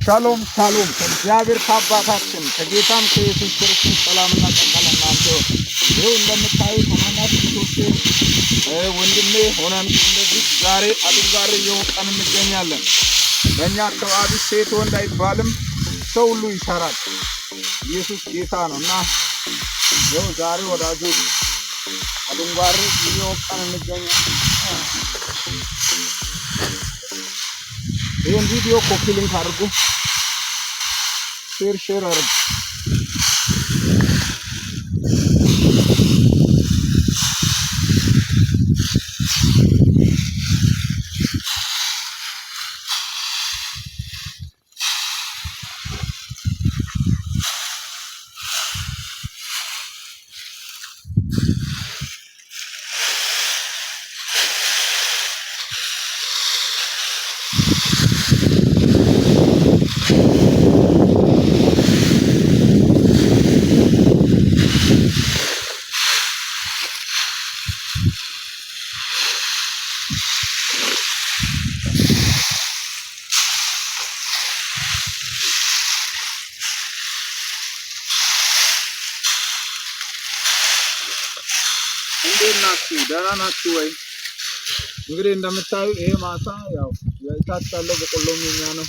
ሻሎም ሻሎም ከእግዚአብሔር ከአባታችን ከጌታም ከኢየሱስ ክርስቶስ ሰላምና ጸጋ ለእናንተ ይሁን። ይኸው እንደምታዩት ሆናናት ሶስት ወንድሜ ሆነን እንደዚህ ዛሬ አድርጋሪ እየወጣን እንገኛለን። በእኛ አካባቢ ሴት ወንድ አይባልም፣ ሰው ሁሉ ይሰራል። ኢየሱስ ጌታ ነው እና ይኸው ዛሬ ወዳጆች አድርጋሪ እየወጣን እንገኛለን። ይህን ቪዲዮ ኮፒ ሊንክ አድርጉ፣ ሼር አድርጉ። እንዴት ናችሁ? ደህና ናችሁ ወይ? እንግዲህ እንደምታዩ ይሄ ማሳ ያው የታች ያለው በቆሎም የኛ ነው።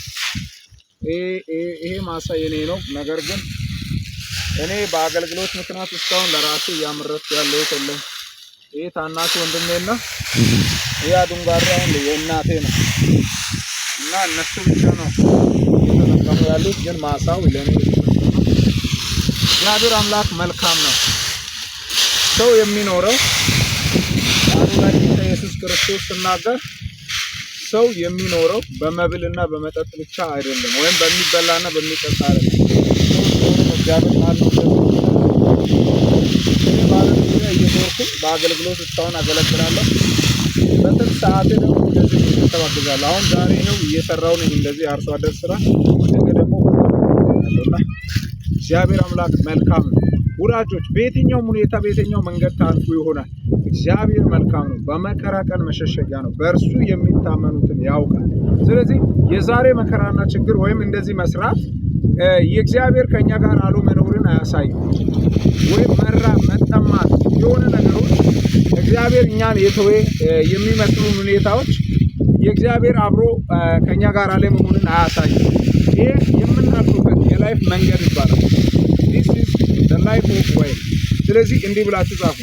ይሄ ማሳ የኔ ነው። ነገር ግን እኔ በአገልግሎት ምክንያት እስካሁን ለራሴ እያመረትኩ ያለሁት የለም። ይሄ ታናሽ ወንድሜና ይሄ አዱንጋራ የእናቴ ነው እና እነሱ ብቻ ነው እየተጠቀሙ ያሉት። ግን ማሳው ለኔ እግዚአብሔር አምላክ መልካም ነው። ሰው የሚኖረው ኢየሱስ ክርስቶስ ተናገረ። ሰው የሚኖረው በመብልና በመጠጥ ብቻ አይደለም፣ ወይም በሚበላና በሚጠጣ አይደለም። እግዚአብሔር ማለት ነው። በአገልግሎት እስካሁን አገለግላለሁ። በትርፍ ሰዓቴ ደግሞ እንደዚህ ተባግዛለሁ። አሁን ዛሬ ነው እየሰራው ነው እንደዚህ አርሶ አደር ስራ። ነገ ደግሞ እግዚአብሔር አምላክ መልካም ነው። ወዳጆች በየትኛው ሁኔታ በየትኛው መንገድ ታልፉ ይሆናል፣ እግዚአብሔር መልካም ነው። በመከራ ቀን መሸሸጊያ ነው። በእርሱ የሚታመኑትን ያውቃል። ስለዚህ የዛሬ መከራና ችግር ወይም እንደዚህ መስራት የእግዚአብሔር ከኛ ጋር አለመኖርን አያሳይም። ወይም መጠማት የሆነ ነገሮች እግዚአብሔር እኛን የተወ የሚመስሉ ሁኔታዎች የእግዚአብሔር አብሮ ከኛ ጋር አለመሆንን አያሳይም። ይሄ የምናልፍበት የላይፍ መንገድ ይባላል። this is the life of way። ስለዚህ እንዲህ ብላችሁ ጻፉ።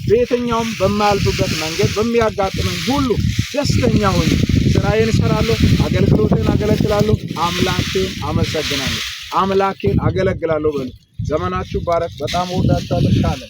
በየትኛውም በማያልፍበት መንገድ በሚያጋጥመኝ ሁሉ ደስተኛ ሆኜ ስራዬን እሰራለሁ፣ አገልግሎቴን አገለግላለሁ፣ አምላኬን አመሰግናለሁ፣ አምላኬን አገለግላለሁ በሉ። ዘመናችሁ ባረክ። በጣም ወዳችኋለሁ። ካለ